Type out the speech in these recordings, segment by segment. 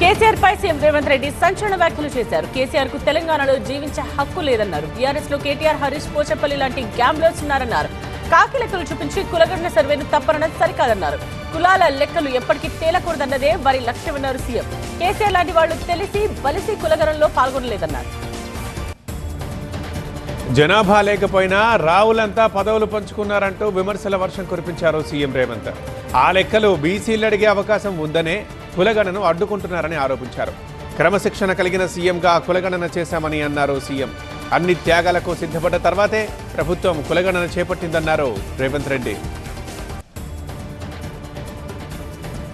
కేసీఆర్ పై CM Revanth Reddy సంచలన వ్యాఖ్యలు చేశారు. కేసీఆర్ కు తెలంగాణలో జీవించే హక్కు లేదన్నారు. బీఆర్ఎస్ లో కేటీఆర్, హరీష్, పోచంపల్లి లాంటి గ్యాంబ్లర్స్ ఉన్నారన్నారు. కాకి లెక్కలు చూపించి కులగణన సర్వేను తప్పనడం సరికాదన్నారు. కులాల లెక్కలు ఎప్పటికీ తేలకూడదన్నదే వారి లక్ష్యమన్నారు సీఎం. కేసీఆర్ లాంటి వాళ్లు తెలిసి బలిసి కులగణనలో పాల్గొనలేదన్నారు. జనాభా లేకపోయినా రావులంతా పదవులు పంచుకున్నారంటూ విమర్శల వర్షం కురిపించారు సీఎం రేవంత్. ఆ లెక్కలు బీసీలు అడిగే అవకాశం ఉందనే కులగణను అడ్డుకుంటున్నారని ఆరోపించారు. క్రమశిక్షణ కలిగిన సీఎంగా కులగణన చేశామని అన్నారు సీఎం. అన్ని త్యాగాలకు సిద్ధపడ్డ తర్వాతే ప్రభుత్వం కులగణన చేపట్టిందన్నారు రేవంత్ రెడ్డి.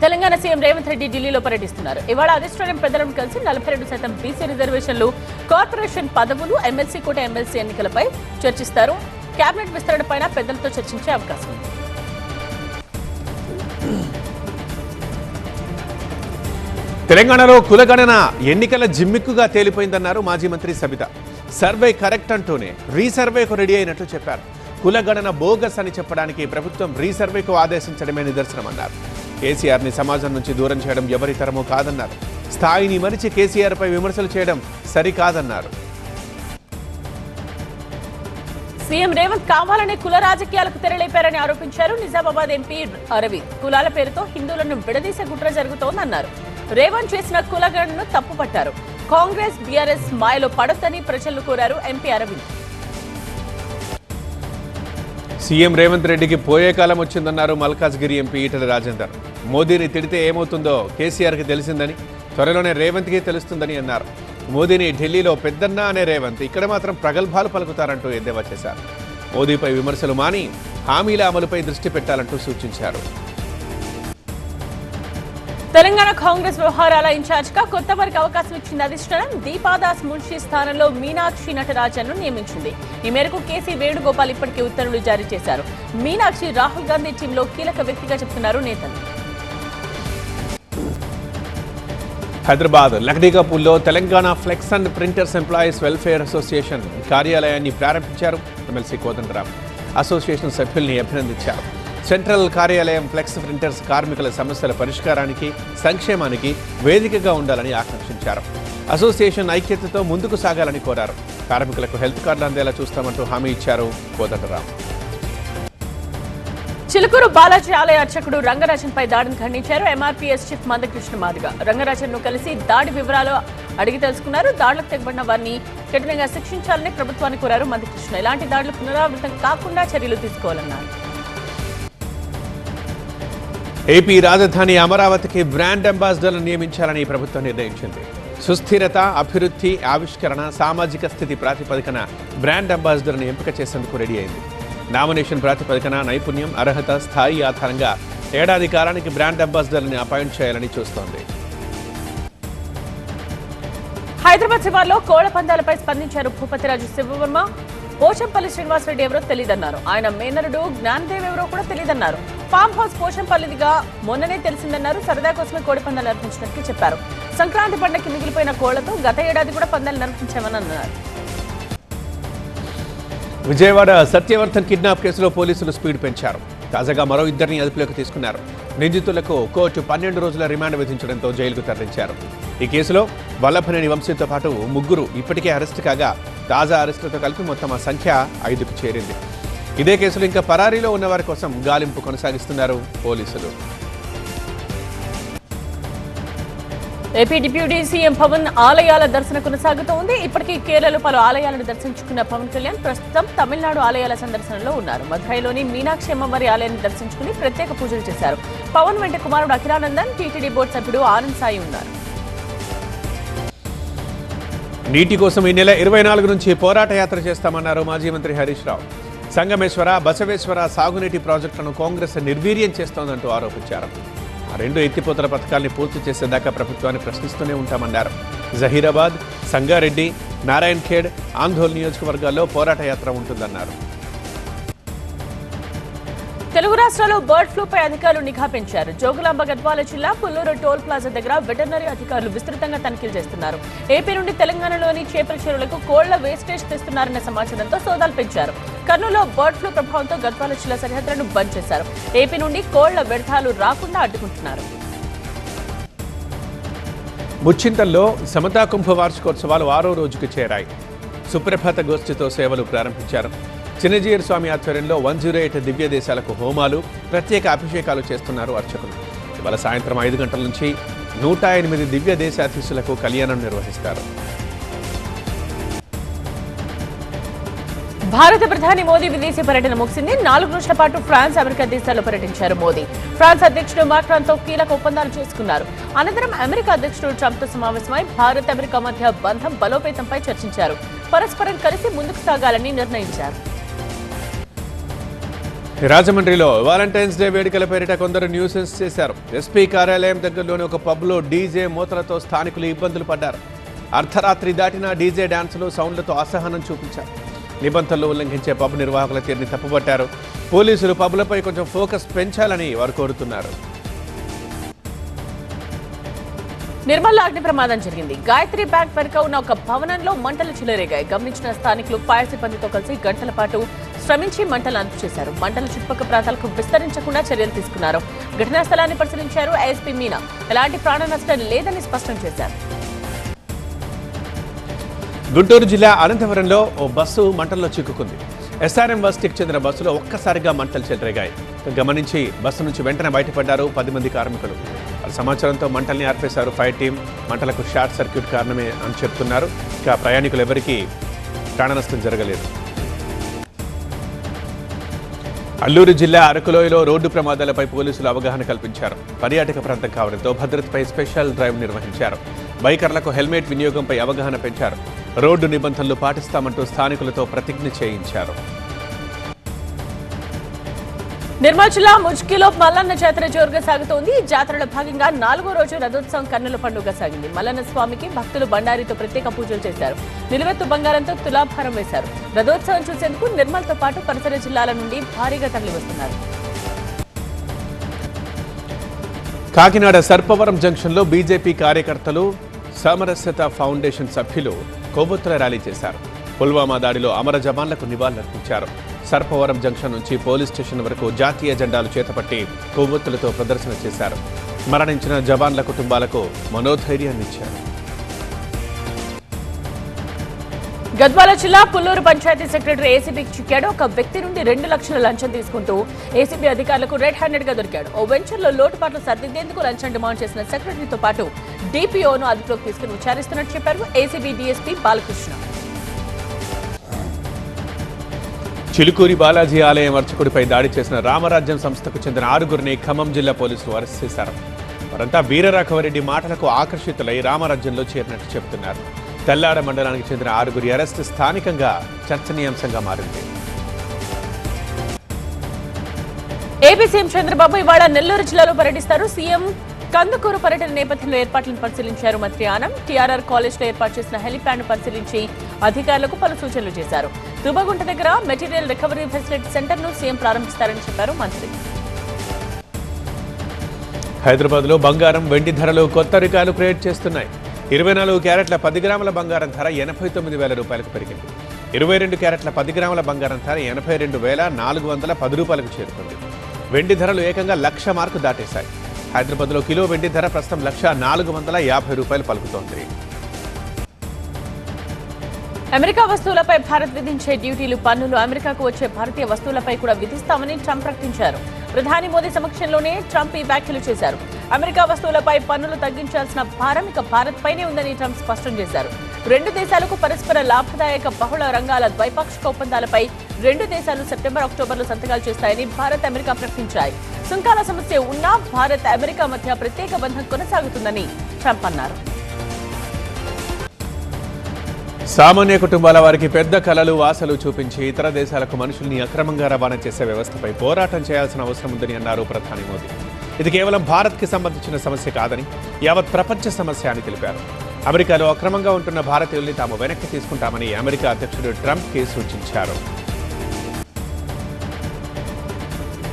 తెలంగాణ సీఎం రేవంత్ రెడ్డి ఢిల్లీలో పర్యటిస్తున్నారు. ఇవాళ అధిష్టానం పెద్దలను కలిసి 42% బీసీ రిజర్వేషన్లు, కార్పొరేషన్ పదవులు, ఎమ్మెల్సీ కోట ఎమ్మెల్సీ ఎన్నికలపై చర్చిస్తారు. కేబినెట్ విస్తరణపై పెద్దలతో చర్చించే అవకాశం ఉంది. తెలంగాణలో కులగణన ఎన్నికల జిమ్మిక్కుగా తేలిపోయిందన్నారు మాజీ మంత్రి సబిత. సర్వే కరెక్ట్ అంటూనే రీసర్వేకు రెడీ అయినట్లు చెప్పారు. కులగణన బోగస్ అని చెప్పడానికి ప్రభుత్వం రీసర్వేకు ఆదేశించడమే నిదర్శనమన్నారు. కేసీఆర్ని సమాజం నుంచి దూరం చేయడం ఎవరి తరమూ కాదన్నారు. స్థాయిని మరిచి కేసీఆర్పై విమర్శలు చేయడం సరికాదన్నారు. సీఎం రేవంత్ కావాలనే కుల రాజకీయాలకు తెరలేపారని ఆరోపించారు. నిజామాబాద్ ఎంపీ అరవింద్ కులాల పేరుతో హిందువులను విడదీసే కుట్ర జరుగుతోందన్నారు. రేవంత్ చేసిన కులగణను తప్పుపట్టారు. కాంగ్రెస్, బీఆర్ఎస్ మాయలో పడొద్దని ప్రజలను కోరారు ఎంపీ అరవింద్. సీఎం రేవంత్ రెడ్డికి పోయే కాలం వచ్చిందన్నారు మల్కాజ్గిరి ఎంపీ ఈటెల రాజేందర్. మోదీని తిడితే ఏమవుతుందో కేసీఆర్కి తెలిసిందని, త్వరలోనే రేవంత్కి తెలుస్తుందని అన్నారు. మోదీని ఢిల్లీలో పెద్దన్న అనే రేవంత్ ఇక్కడ మాత్రం ప్రగల్భాలు పలుకుతారంటూ ఎద్దేవా చేశారు. మోదీపై విమర్శలు మాని హామీల అమలుపై దృష్టి పెట్టాలంటూ సూచించారు. తెలంగాణ కాంగ్రెస్ వ్యవహారాల ఇన్ఛార్జిగా కొత్త వారికి అవకాశం ఇచ్చింది అధిష్టానం. దీపాదాస్ మున్షి స్థానంలో మీనాక్షి నటరాజన్ను నియమించింది. ఈ మేరకు కేసీ వేణుగోపాల్ ఇప్పటికే ఉత్తర్వులు జారీ చేశారు. మీనాక్షి రాహుల్ గాంధీ టీంలో కీలక వ్యక్తిగా చెప్తున్నారు నేతలు. హైదరాబాద్ లక్డీకాపూర్లో Telangana flex and printers employees welfare association కార్యాలయాన్ని ప్రారంభించారు ఎమ్మెల్సీ కోదండరాం. అసోసియేషన్ సభ్యుల్ని అభినందించారు. సెంట్రల్ కార్యాలయం ఫ్లెక్స్ ప్రింటర్స్ కార్మికుల సమస్యల పరిష్కారానికి, సంక్షేమానికి వేదికగా ఉండాలని ఆకాంక్షించారు. అసోసియేషన్ ఐక్యతతో ముందుకు సాగాలని కోరారు. కార్మికులకు హెల్త్ కార్డులు అందేలా చూస్తామంటూ హామీ ఇచ్చారు కోదండరాం. చిలుకూరు బాలాజీ ఆలయ అర్చకుడు రంగరాజన్ పై దాడిని ఖండించారు. ఎంఆర్పీఎస్ చీఫ్ మందకృష్ణ మాదిగ రంగరాజన్ ను కలిసి దాడి వివరాలు అడిగి తెలుసుకున్నారు. దాడులకు తెగబడిన వారిని కఠినంగా శిక్షించాలని ప్రభుత్వాన్ని కోరారు మందకృష్ణ. ఇలాంటి దాడులు పునరావృతం కాకుండా చర్యలు తీసుకోవాలన్నారు. ఏపీ రాజధాని అమరావతికి బ్రాండ్ అంబాసిడర్లను నియమించాలని ప్రభుత్వం నిర్ణయించింది. సుస్థిరత, అభివృద్ధి, ఆవిష్కరణ, సామాజిక స్థితి ప్రాతిపదికన బ్రాండ్ అంబాసిడర్ను ఎంపిక చేసేందుకు రెడీ అయింది. నామినేషన్ ప్రాతిపదికన నైపుణ్యం, అర్హత, స్థాయి ఆధారంగా ఏడాది కాలానికి బ్రాండ్ అంబాసిడర్ని అపాయింట్ చేయాలని చూస్తోంది. హైదరాబాద్ శివార్లో కోళ్ల పందాలపై స్పందించారు భూపతిరాజు శివవర్మ. పోచంపల్లి శ్రీనివాసరెడ్డి ఎవరో తెలియదన్నారు. ఆయన మేనరుడు జ్ఞానదేవ్ ఎవరో కూడా తెలియదన్నారు. ఫామ్ హౌస్ పోచంపల్లిదిగా మొన్ననే తెలిసిందన్నారు. సరదా కోసమే కోడి పందాలు నిర్వహించినట్టు చెప్పారు. సంక్రాంతి పండుగకి మిగిలిపోయిన కోళ్లతో గత ఏడాది కూడా పందాలు నిర్వహించామని అన్నారు. విజయవాడ సత్యవర్ధన్ కిడ్నాప్ కేసులో పోలీసులు స్పీడ్ పెంచారు. తాజాగా మరో ఇద్దరిని అదుపులోకి తీసుకున్నారు. నిందితులకు కోర్టు 12 రోజుల రిమాండ్ విధించడంతో జైలుకు తరలించారు. ఈ కేసులో వల్లభనేని వంశీతో పాటు ముగ్గురు ఇప్పటికే అరెస్టు కాగా, తాజా అరెస్టులతో కలిపి మొత్తం ఆ సంఖ్య 5కు చేరింది. ఇదే కేసులో ఇంకా పరారీలో ఉన్న వారి కోసం గాలింపు కొనసాగిస్తున్నారు పోలీసులు. ఏపీ డిప్యూటీ సీఎం పవన్ ఆలయాల దర్శన కొనసాగుతోంది. ఇప్పటికీ కేరళలో పలు ఆలయాలను దర్శించుకున్న పవన్ కళ్యాణ్ ప్రస్తుతం తమిళనాడు ఆలయాల సందర్శనలో ఉన్నారు. మధురైలోని మీనాక్షి అమ్మవారి ఆలయాన్ని దర్శించుకుని ప్రత్యేక పూజలు చేశారు. పవన్ వెంట కుమారుడు అఖిలానందన్, టీటీడీ బోర్డు సభ్యుడు ఆనంద్ సాయి ఉన్నారు. నీటి కోసం ఈ నెల 24 నుంచి పోరాట యాత్ర చేస్తామన్నారు మాజీ మంత్రి హరీష్ రావు. సంగమేశ్వర, బసవేశ్వర సాగునీటి ప్రాజెక్టులను కాంగ్రెస్ నిర్వీర్యం చేస్తోందంటూ ఆరోపించారు. ఆ 2 ఎత్తిపోతల పథకాల్ని పూర్తి చేసేదాకా ప్రభుత్వాన్ని ప్రశ్నిస్తూనే ఉంటామన్నారు. జహీరాబాద్, సంగారెడ్డి, నారాయణ్ ఖేడ్, ఆందోళన నియోజకవర్గాల్లో పోరాట యాత్ర ఉంటుందన్నారు. తెలుగు రాష్ట్రాల్లో బర్డ్ ఫ్లూపై అధికారులు నిఘా పెంచారు. జోగులాంబ గద్వాల జిల్లా పుల్లూరు టోల్ ప్లాజా దగ్గర వెటర్నరీ అధికారులు విస్తృతంగా తనిఖీలు చేస్తున్నారు. ఏపీ నుండి తెలంగాణలోని చేపల చెరువులకు కోళ్ల వేస్టేజ్ తెస్తున్నారన్న సమాచారంతో సోదాలు పెంచారు. కర్నూలులో బర్డ్ ఫ్లూ ప్రభావంతో గద్వాల జిల్లా సరిహద్దులను బంద్ చేశారు. ఏపీ నుండి కోళ్ల వ్యర్థాలు రాకుండా అడ్డుకుంటున్నారు. ముచ్చింతల్లో సమతా కుంభ వార్షికోత్సవాలు 6వ రోజుకు చేరాయి. సుప్రభాత గోష్ఠితో సేవలు ప్రారంభించారు. చిన్నజీయర్ స్వామి ఆధ్వర్యంలో 108 దివ్య దేశాలకు హోమాలు, ప్రత్యేక అభిషేకాలు చేస్తున్నారు అర్చకులు. ఇవాళ సాయంత్రం 5 గంటల నుంచి 108 దివ్య దేశాధీశులకు కళ్యాణం నిర్వహిస్తారు. భారత ప్రధాని మోదీ విదేశీ పర్యటన ముగిసింది. 4 రోజుల పాటు ఫ్రాన్స్, అమెరికా దేశాల్లో పర్యటించారు మోదీ. ఫ్రాన్స్ అధ్యక్షుడు మాక్రాన్తో కీలక ఒప్పందాలు చేసుకున్నారు. అనంతరం అమెరికా అధ్యక్షుడు ట్రంప్తో సమావేశమై భారత్, అమెరికా మధ్య బంధం బలోపేతంపై చర్చించారు. పరస్పరం కలిసి ముందుకు సాగాలని నిర్ణయించారు. రాజమండ్రిలో వాలంటైన్స్ డే వేడుకల పేరిట కొందరు న్యూసెన్స్ చేశారు. ఎస్పీ కార్యాలయం దగ్గరలోని ఒక పబ్లో డీజే మూతలతో స్థానికులు ఇబ్బందులు పడ్డారు. అర్ధరాత్రి దాటినా డీజే డాన్సులు, సౌండ్లతో అసహనం చూపించారు. నిబంధనలు ఉల్లంఘించే పబ్ నిర్వాహకుల తీరుని తప్పుపట్టారు. పోలీసులు పబ్లపై కొంచెం ఫోకస్ పెంచాలని వారు కోరుతున్నారు. నిర్మల్లో అగ్ని ప్రమాదం జరిగింది. గాయత్రి బ్యాంక్ వెనుక ఉన్న ఒక భవనంలో మంటలు చెలరేగాయి. గమనించిన స్థానికులు ఫైర్ సిబ్బందితో కలిసి గంటల పాటు శ్రమించి మంటలు అదుపు చేశారు. మంటలు చుట్టుపక్కల ప్రాంతాలకు విస్తరించకుండా చర్యలు తీసుకున్నారు. ఘటనా స్థలాన్ని పరిశీలించారు ఏఎస్పీ మీనా. ఎలాంటి ప్రాణ నష్టం లేదని స్పష్టం చేశారు. గుంటూరు జిల్లా అనంతపురంలో ఓ బస్సు మంటల్లో చిక్కుకుంది. ఎస్ఆర్ఎం బస్టికి చెందిన బస్సులో ఒక్కసారిగా మంటలు చెలరేగాయి. గమనించి బస్సు నుంచి వెంటనే బయటపడ్డారు 10 మంది కార్మికులు. సమాచారంతో మంటల్ని ఆర్పేశారు ఫైర్ టీం. మంటలకు షార్ట్ సర్క్యూట్ కారణమే అని చెప్తున్నారు. ఇక ప్రయాణికులు ఎవరికీ ప్రాణనష్టం జరగలేదు. అల్లూరు జిల్లా అరకులోయలో రోడ్డు ప్రమాదాలపై పోలీసులు అవగాహన కల్పించారు. పర్యాటక ప్రాంతం కావడంతో భద్రతపై స్పెషల్ డ్రైవ్ నిర్వహించారు. బైకర్లకు హెల్మెట్ వినియోగంపై అవగాహన పెంచారు. రోడ్డు నిబంధనలు పాటిస్తామంటూ స్థానికులతో ప్రతిజ్ఞ చేయించారు. నిర్మల్ జిల్లా ముజ్కిలో మల్లన్న జాతర జోరుగా సాగుతోంది. ఈ జాతరలో భాగంగా 4వ రోజు రథోత్సవం కన్నుల పండుగ సాగింది. మల్లన్న స్వామికి భక్తులు బండారితో ప్రత్యేక పూజలు చేశారు. నిలువెత్తు బంగారంతో తులాభారం వేశారు. రథోత్సవం చూసేందుకు నిర్మల్తో పాటు పరిసర జిల్లాల నుండి భారీగా తరలివస్తున్నారు. కాకినాడ సర్పవరం జంక్షన్లో బీజేపీ కార్యకర్తలు, సామరస్యత ఫౌండేషన్ సభ్యులు కొవ్వొత్తుల ర్యాలీ చేశారు. పుల్వామా దాడిలో అమర జవాన్లకు నివాళులర్పించారు. సర్పవరం జంక్షన్ నుంచి పోలీస్ స్టేషన్ వరకు జాతీయ జెండాలు చేతపట్టి కొవ్వొత్తులతో ప్రదర్శన చేశారు. మరణించిన జవాన్ల కుటుంబాలకు మనోధైర్యాన్నిచ్చారు. గద్వాల జిల్లా పుల్లూరు పంచాయతీ సెక్రటరీ ఏసీబీకి చిక్కాడు. ఒక వ్యక్తి నుండి 2 లక్షల లంచం తీసుకుంటూ ఏసీబీ అధికారులకు రెడ్ హ్యాండెడ్ గా దొరికాడు. ఓ వెంచర్లో లోటుపాట్లు సర్దిద్దేందుకు లంచం డిమాండ్ చేసిన సెక్రటరీతో పాటు డీపీఓను అదుపులోకి తీసుకుని విచారిస్తున్నట్టు చెప్పారు ఏసీబీ డీఎస్పీ బాలకృష్ణ. చిలుకూరి బాలాజీ ఆలయం అర్చకుడిపై దాడి చేసిన రామరాజ్యం సంస్థకు చెందిన 6గురిని ఖమ్మం జిల్లా పోలీసులు అరెస్ట్ చేశారు. వారంతా వీరరాఘవరెడ్డి మాటలకు ఆకర్షితులై రామరాజ్యంలో చేరినట్టు చెబుతున్నారు. తెల్లాడ మండలానికి చెందిన 6గురి అరెస్టు స్థానికంగా చర్చనీయాంశంగా మారింది. ఏపీ సీఎం చంద్రబాబు ఇవాళ నెల్లూరు జిల్లాలో పర్యటిస్తారు. సీఎం కందుకూరు పర్యటన నేపథ్యంలో ఏర్పాట్లను పరిశీలించారు మంత్రి ఆనం. టీఆర్ఆర్ కాలేజ్లో ఏర్పాటు చేసిన హెలిప్యాడ్ను పరిశీలించి అధికారులకు పలు సూచనలు చేశారు. తుబగుంట దగ్గర మెటీరియల్ రికవరీ ఫెసిలిటీ సెంటర్ను సీఎం ప్రారంభిస్తారని చెప్పారు మంత్రి. హైదరాబాద్లో బంగారం, వెండి ధరలు కొత్త రికార్డులు క్రియేట్ చేస్తున్నాయి. 24 క్యారెట్ల 10 గ్రాముల బంగారం ధర 89,000 రూపాయలకు పెరిగింది. 22 క్యారెట్ల 10 గ్రాముల బంగారం ధర 82,410 రూపాయలకు చేరుకుంది. వెండి ధరలు ఏకంగా 1,00,000 మార్కు దాటేశాయి. హైదరాబాద్లో కిలో వెండి ధర ప్రస్తుతం 1,450 రూపాయలు పలుకుతోంది. అమెరికా వస్తువులపై భారత్ విధించే డ్యూటీలు, పన్నులు అమెరికాకు వచ్చే భారతీయ వస్తువులపై కూడా విధిస్తామని ట్రంప్ ప్రకటించారు. ప్రధాని మోదీ సమక్షంలోనే ట్రంప్ ఈ వ్యాఖ్యలు చేశారు. అమెరికా వస్తువులపై పన్నులు తగ్గించాల్సిన భారం ఇక భారత్ పైనే ఉందని ట్రంప్ స్పష్టం చేశారు. 2 దేశాలకు పరస్పర లాభదాయక బహుళ రంగాల ద్వైపాక్షిక ఒప్పందాలపై 2 దేశాలు సెప్టెంబర్, అక్టోబర్లో సంతకాలు చేస్తాయని భారత్, అమెరికా ప్రకటించాయి. సుంకాల సమస్య ఉన్నా భారత్, అమెరికా మధ్య ప్రత్యేక బంధం కొనసాగుతుందని ట్రంప్ అన్నారు. సామాన్య కుటుంబాల వారికి పెద్ద కలలు, ఆశలు చూపించి ఇతర దేశాలకు మనుషుల్ని అక్రమంగా రవాణా చేసే వ్యవస్థపై పోరాటం చేయాల్సిన అవసరం ఉందని అన్నారు ప్రధాని మోదీ. ఇది కేవలం భారత్కి సంబంధించిన సమస్య కాదని, యావత్ ప్రపంచ సమస్య అని తెలిపారు. అమెరికాలో అక్రమంగా ఉంటున్న భారతీయుల్ని తాము వెనక్కి తీసుకుంటామని అమెరికా అధ్యక్షుడు ట్రంప్కి సూచించారు.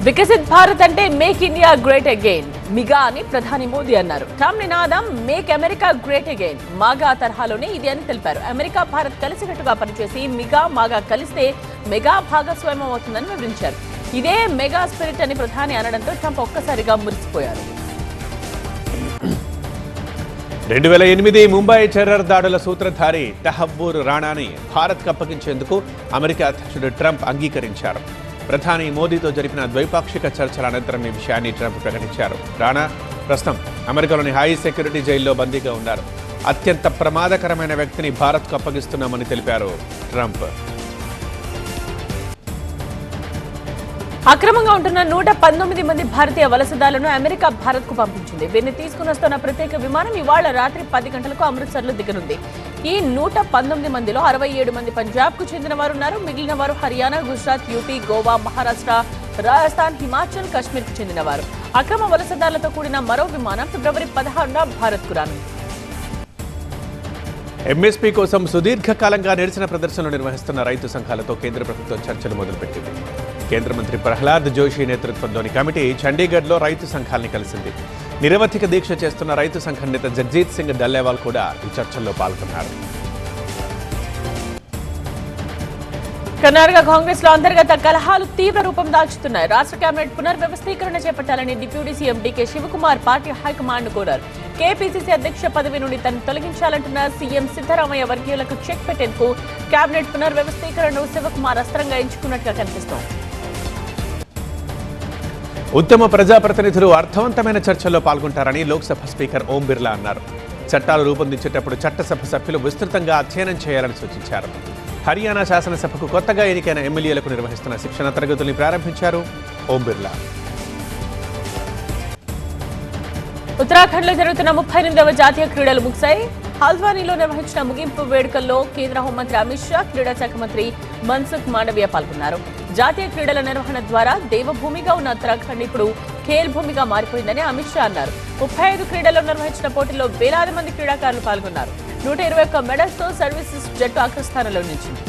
వికసిత్ భారత్ అంటే మేక్ ఇండియా గ్రేట్ అగైన్, మిగా అని ప్రధాని మోదీ అన్నారు. ట్రంప్ నినాదం make America great again MAGA తరహాలోనే ఇది అని తెలిపారు. అమెరికా, భారత్ కలిసికట్టుగా పనిచేసి మిగా, మాగా కలిస్తే మెగా భాగస్వామ్యం అవుతుందని వివరించారు. ఇదే మెగా స్పిరిట్ అని ప్రధాని అనడంతో ట్రంప్ ఒక్కసారిగా మురిసిపోయారు. 2008 ముంబై టెర్రర్ దాడుల సూత్రధారి తహబ్బూర్ రాణాని భారత్కు అప్పగించేందుకు అమెరికా అధ్యక్షుడు ట్రంప్ అంగీకరించారు. ప్రధాని మోదీతో జరిపిన ద్వైపాక్షిక చర్చల అనంతరం ఈ విషయాన్ని ట్రంప్ ప్రకటించారు. రాణా ప్రస్తుతం అమెరికాలోని హై సెక్యూరిటీ జైల్లో బందీగా ఉన్నారు. అత్యంత ప్రమాదకరమైన వ్యక్తిని భారత్కు అప్పగిస్తున్నామని తెలిపారు ట్రంప్. అక్రమంగా ఉంటున్న 119 మంది భారతీయ వలసదారులను అమెరికా భారత్కు పంపించింది. వీరిని తీసుకుని వస్తున్న ప్రత్యేక విమానం ఇవాళ రాత్రి 10 గంటలకు అమృత్సర్లో దిగనుంది. ఈ 119 మందిలో 67 మంది పంజాబ్కు చెందిన వారు ఉన్నారు. మిగిలిన వారు హర్యానా, గుజరాత్, యూపీ, గోవా, మహారాష్ట్ర, రాజస్థాన్, హిమాచల్, కాశ్మీర్కు చెందినవారు. అక్రమ వలసదారులతో కూడిన మరో విమానం ఫిబ్రవరి 16న భారత్కు రానుంది. ఎంఎస్పీ కోసం సుదీర్ఘకాలంగా నిరసన ప్రదర్శనలు నిర్వహిస్తున్న రైతు సంఘాలతో కేంద్ర ప్రభుత్వం చర్చలు మొదలుపెట్టింది. కేంద్ర మంత్రి ప్రహ్లాద్ జోషి నేతృత్వంలోని కమిటీ చండీగఢ్లో రైతు సంఘాలని కలిసింది. నిరవధిక దీక్ష చేస్తున్న రైతు సంఘం నేత జగ్జీత్ సింగ్ డల్లేవాల్ కూడా ఈ చర్చల్లో పాల్గొన్నారు. కర్ణాటక కాంగ్రెస్ లో అంతర్గత కలహాలు తీవ్ర రూపం దాల్చుతున్నాయి. రాష్ట్ర కేబినెట్ పునర్వ్యవస్థీకరణ చేపట్టాలని deputy CM DK Shivakumar party high command కోరారు. కేపీసీసీ అధ్యక్ష పదవి నుండి తను తొలగించాలంటున్న సీఎం సిద్ధరామయ్య వర్గీయులకు చెక్ పెట్టేందుకు కేబినెట్ పునర్వ్యవస్థీకరణను శివకుమార్ అస్త్రంగా ఎంచుకున్నట్టుగా కనిపిస్తోంది. ఉత్తమ ప్రజాప్రతినిధులు అర్థవంతమైన చర్చల్లో పాల్గొంటారని లోక్సభ స్పీకర్ ఓం బిర్లా అన్నారు. చట్టాలు రూపొందించేటప్పుడు చట్టసభ సభ్యులు విస్తృతంగా అధ్యయనం చేయాలని సూచించారు. హర్యానా శాసనసభకు కొత్తగా ఎన్నికైన ఎమ్మెల్యేలకు నిర్వహిస్తున్న శిక్షణ తరగతుల్ని ప్రారంభించారు ఓం బిర్లా. ఉత్తరాఖండ్ లో జరుగుతున్న 38వ జాతీయ క్రీడలు ముగిశాయి. హల్ద్వానీలో నిర్వహించిన ముగింపు వేడుకల్లో కేంద్ర హోంమంత్రి అమిత్ షా, క్రీడా శాఖ మంత్రి మన్సుఖ్ మాండవీయ పాల్గొన్నారు. జాతీయ క్రీడల నిర్వహణ ద్వారా దేవభూమిగా ఉన్న ఉత్తరాఖండ్ ఇప్పుడు ఖేల్ భూమిగా మారిపోయిందని అమిత్ షా అన్నారు. 35 క్రీడల్లో నిర్వహించిన పోటీల్లో వేలాది మంది క్రీడాకారులు పాల్గొన్నారు. 121 మెడల్స్ తో సర్వీసెస్ జట్టు అగ్రస్థానంలో నిలిచింది.